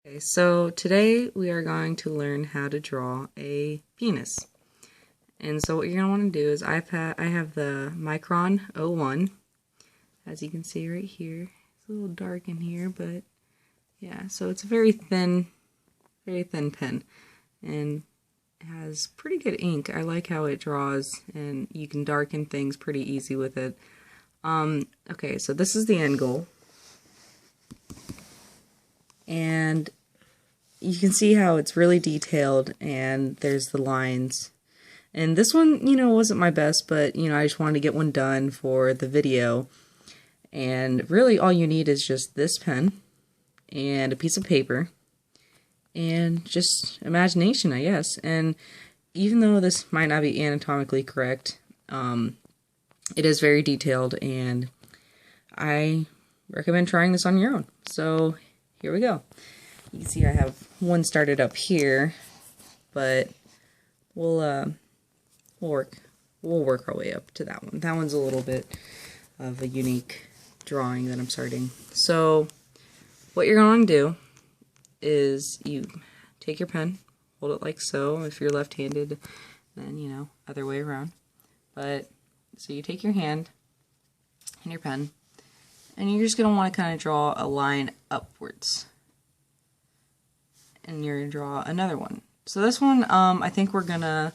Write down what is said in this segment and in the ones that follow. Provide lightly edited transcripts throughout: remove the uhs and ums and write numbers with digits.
Okay, so today we are going to learn how to draw a penis. And so what you're going to want to do is I have the Micron 01, as you can see right here. It's a little dark in here, but yeah, so it's a very thin pen, and it has pretty good ink. I like how it draws, and you can darken things pretty easy with it. Okay, so this is the end goal. And you can see how it's really detailed, and there's the lines. And this one, wasn't my best, but, I just wanted to get one done for the video. And really all you need is just this pen and a piece of paper and just imagination, I guess. And even though this might not be anatomically correct, it is very detailed, and I recommend trying this on your own. So here we go. You can see I have one started up here, but we'll work our way up to that one. That one's a little bit of a unique drawing that I'm starting. So what you're going to do is you take your pen, hold it like so. If you're left-handed, then other way around. But so you take your hand and your pen, and you're just going to want to kind of draw a line upwards. And you're going to draw another one. So this one, I think we're going to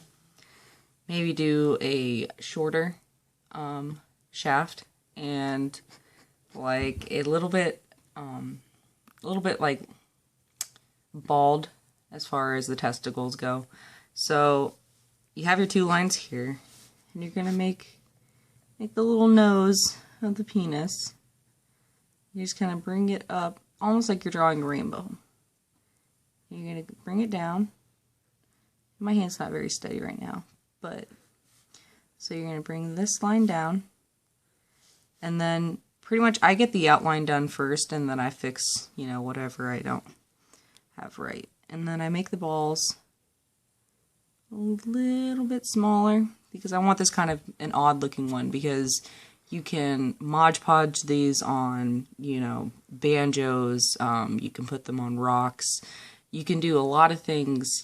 maybe do a shorter shaft, and like a little bit like bald as far as the testicles go. So you have your two lines here, and you're going to make the little nose of the penis. You just kind of bring it up, almost like you're drawing a rainbow. You're going to bring it down. My hand's not very steady right now, but so you're going to bring this line down, and then pretty much I get the outline done first, and then I fix, whatever I don't have right. And then I make the balls a little bit smaller because I want this kind of an odd looking one, because you can Mod Podge these on, banjos, you can put them on rocks. You can do a lot of things,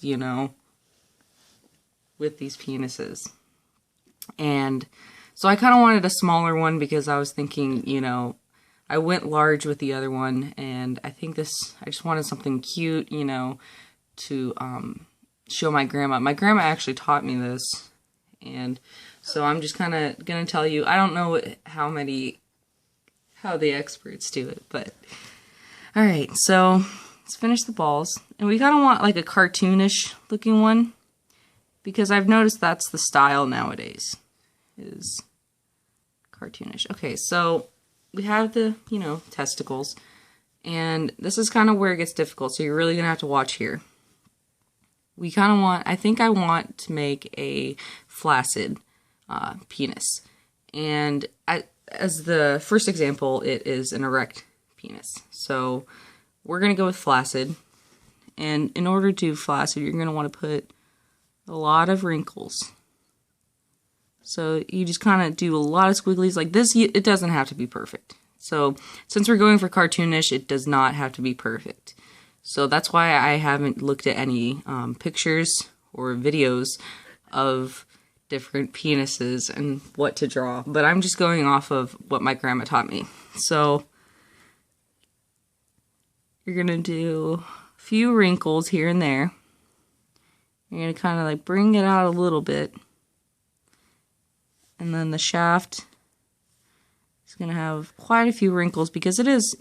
with these penises. And so I kind of wanted a smaller one because I was thinking, I went large with the other one, and I think I just wanted something cute, to show my grandma. My grandma actually taught me this, and so I'm just kind of going to tell you, I don't know how the experts do it, but alright, so let's finish the balls. And we kind of want like a cartoonish looking one, because I've noticed that's the style nowadays, is cartoonish. Okay, so we have the, testicles, and this is kind of where it gets difficult, so you're really going to have to watch here. We kind of want, I want to make a flaccid penis. And as the first example, it is an erect penis. So we're going to go with flaccid. And in order to do flaccid, you're going to want to put a lot of wrinkles. So you just kind of do a lot of squigglies like this. It doesn't have to be perfect. So since we're going for cartoonish, it does not have to be perfect. So that's why I haven't looked at any pictures or videos of different penises and what to draw. But I'm just going off of what my grandma taught me. So you're going to do a few wrinkles here and there. You're going to kind of like bring it out a little bit. And then the shaft is going to have quite a few wrinkles because it is,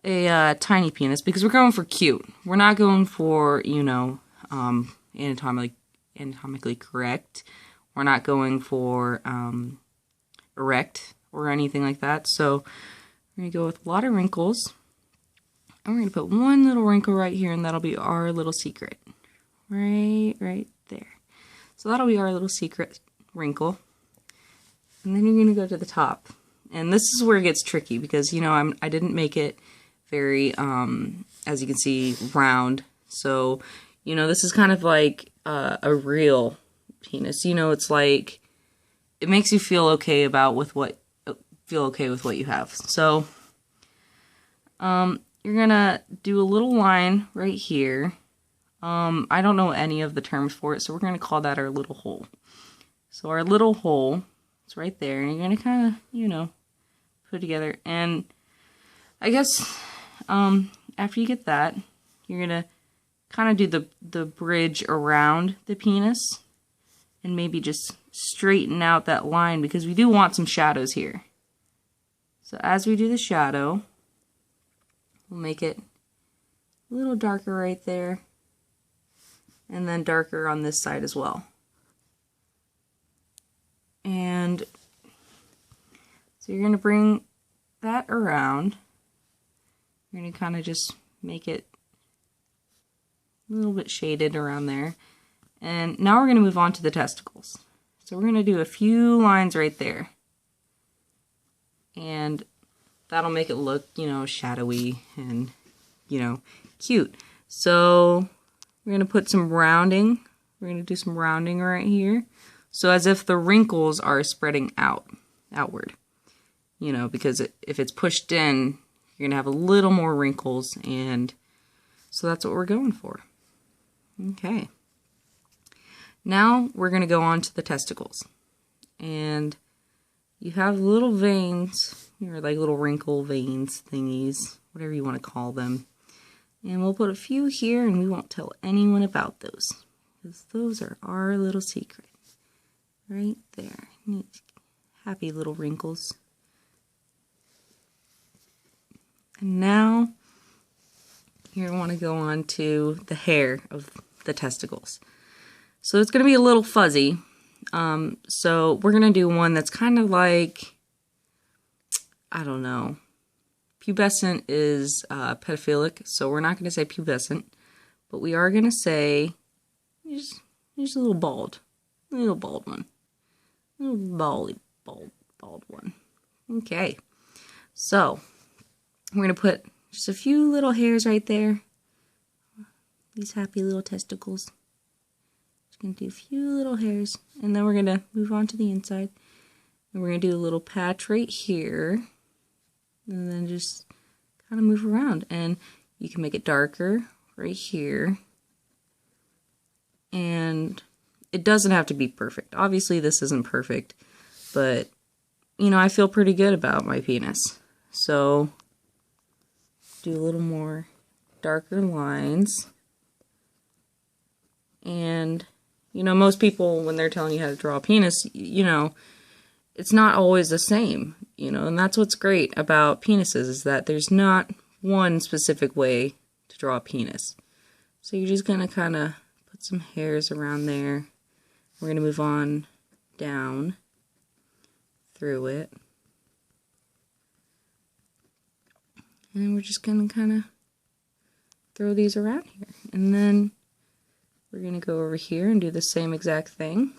a tiny penis, because we're going for cute. We're not going for, anatomically correct. We're not going for erect or anything like that. So we're going to go with a lot of wrinkles. And we're going to put one little wrinkle right here, and that'll be our little secret. Right there. So that'll be our little secret wrinkle. And then you're going to go to the top. And this is where it gets tricky, because, I didn't make it very, as you can see, round. So, this is kind of like a real penis. It's like, it makes you feel okay with what you have. So, you're gonna do a little line right here. I don't know any of the terms for it, so we're gonna call that our little hole. So our little hole is right there, and you're gonna kind of, you know, put it together. And I guess after you get that, you're gonna kind of do the bridge around the penis, and maybe just straighten out that line because we do want some shadows here. So as we do the shadow, we'll make it a little darker right there, and then darker on this side as well. And so you're going to bring that around. You're going to kind of just make it a little bit shaded around there. And now we're going to move on to the testicles. So we're going to do a few lines right there. And that'll make it look, you know, shadowy and, you know, cute. So we're going to put some rounding. We're going to do some rounding right here. So as if the wrinkles are spreading outward. You know, because if it's pushed in, you're going to have a little more wrinkles. And so that's what we're going for. Okay. Now we're going to go on to the testicles. And you have little veins, or like little wrinkle veins thingies, whatever you want to call them. And we'll put a few here, and we won't tell anyone about those, because those are our little secret. Right there. Neat, happy little wrinkles. And now you're going to want to go on to the hair of the testicles. So it's going to be a little fuzzy. So we're going to do one that's kind of like, I don't know. Pubescent is pedophilic, so we're not going to say pubescent. But we are going to say just a little bald. A little bald one. A little bald one. Okay. So we're going to put just a few little hairs right there. These happy little testicles. Just going to do a few little hairs. And then we're going to move on to the inside. And we're going to do a little patch right here. And then just kind of move around. And you can make it darker right here. And it doesn't have to be perfect. Obviously, this isn't perfect. But, you know, I feel pretty good about my penis. So do a little more darker lines. And, you know, most people, when they're telling you how to draw a penis, you know, it's not always the same, you know, and that's what's great about penises, is that there's not one specific way to draw a penis. So you're just going to kind of put some hairs around there. We're going to move on down through it. And we're just going to kind of throw these around here. And then we're going to go over here and do the same exact thing.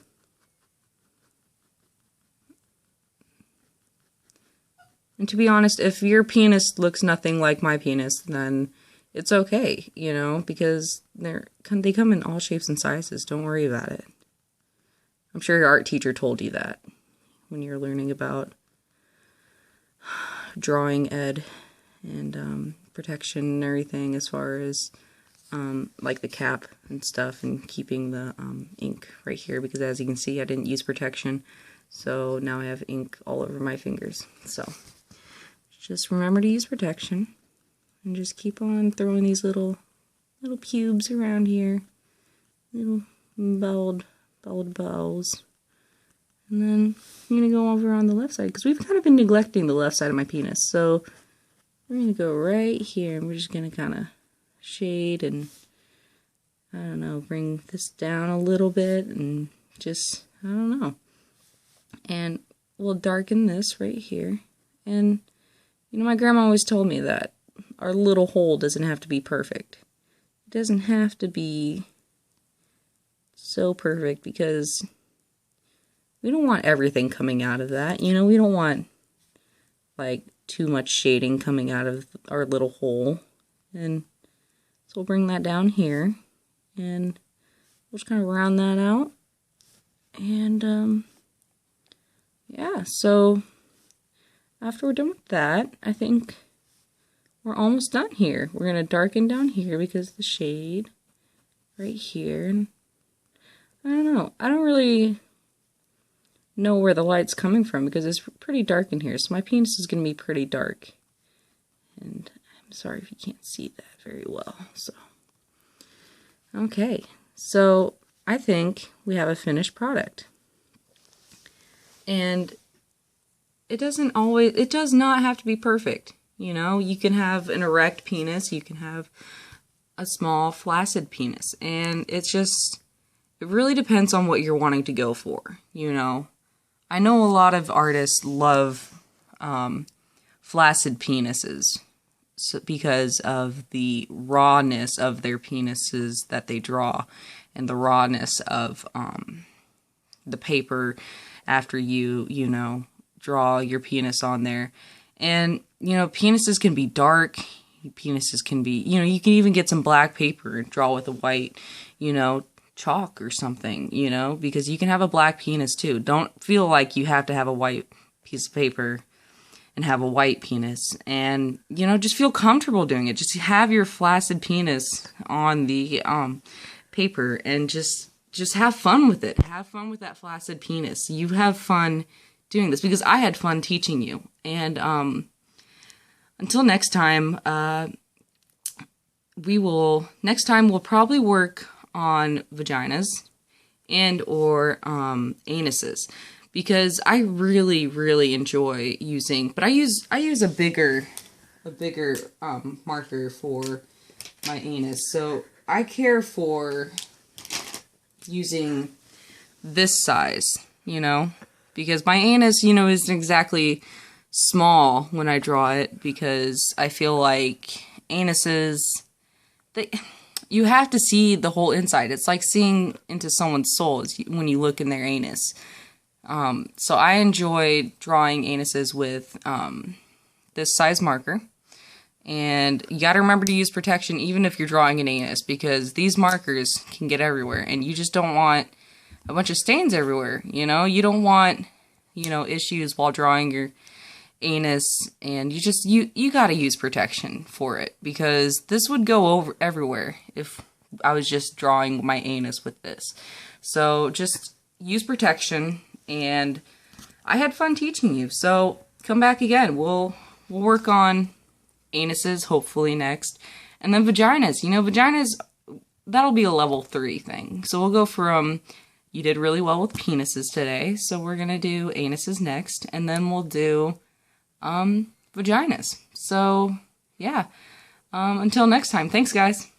And to be honest, if your penis looks nothing like my penis, then it's okay, you know, because they come in all shapes and sizes. Don't worry about it. I'm sure your art teacher told you that when you're learning about drawing ed and protection and everything, as far as like the cap and stuff, and keeping the ink right here, because as you can see, I didn't use protection, so now I have ink all over my fingers. So just remember to use protection, and just keep on throwing these little pubes around here, little bald balls. And then I'm going to go over on the left side, because we've kind of been neglecting the left side of my penis. So we're going to go right here, and we're just going to kind of shade and, I don't know, bring this down a little bit, and just, I don't know. And we'll darken this right here. And, you know, my grandma always told me that our little hole doesn't have to be perfect. It doesn't have to be so perfect, because we don't want everything coming out of that. You know, we don't want, like, too much shading coming out of our little hole. And so we'll bring that down here, and we'll just kind of round that out. And, yeah, so after we're done with that, I think we're almost done here. We're going to darken down here because of the shade right here. And I don't know. I don't really know where the light's coming from because it's pretty dark in here. So my penis is going to be pretty dark. And I'm sorry if you can't see that very well. So, okay. So I think we have a finished product. And it does not have to be perfect. You know, you can have an erect penis, you can have a small flaccid penis. And it really depends on what you're wanting to go for, you know. I know a lot of artists love flaccid penises because of the rawness of their penises that they draw and the rawness of the paper after you know, draw your penis on there. And, you know, penises can be dark. Penises can be, you know, you can even get some black paper and draw with a white, you know, chalk or something, you know, because you can have a black penis too. Don't feel like you have to have a white piece of paper and have a white penis. And, you know, just feel comfortable doing it. Just have your flaccid penis on the paper and just have fun with it. Have fun with that flaccid penis. You have fun doing this because I had fun teaching you. And until next time, we'll probably work on vaginas and or anuses because I really, really enjoy using, but I use a bigger marker for my anus. So I care for using this size, you know, because my anus, you know, isn't exactly small when I draw it because I feel like anuses, you have to see the whole inside. It's like seeing into someone's soul when you look in their anus. So I enjoy drawing anuses with this size marker. And you gotta remember to use protection even if you're drawing an anus because these markers can get everywhere and you just don't want a bunch of stains everywhere, you know? You don't want, you know, issues while drawing your anus, and you gotta use protection for it because this would go over everywhere if I was just drawing my anus with this. So just use protection, and I had fun teaching you. So come back again. We'll work on anuses hopefully next, and then vaginas. You know, vaginas, that'll be a level 3 thing. So we'll go from you did really well with penises today, so we're gonna do anuses next, and then we'll do vaginas. So yeah, until next time, thanks guys.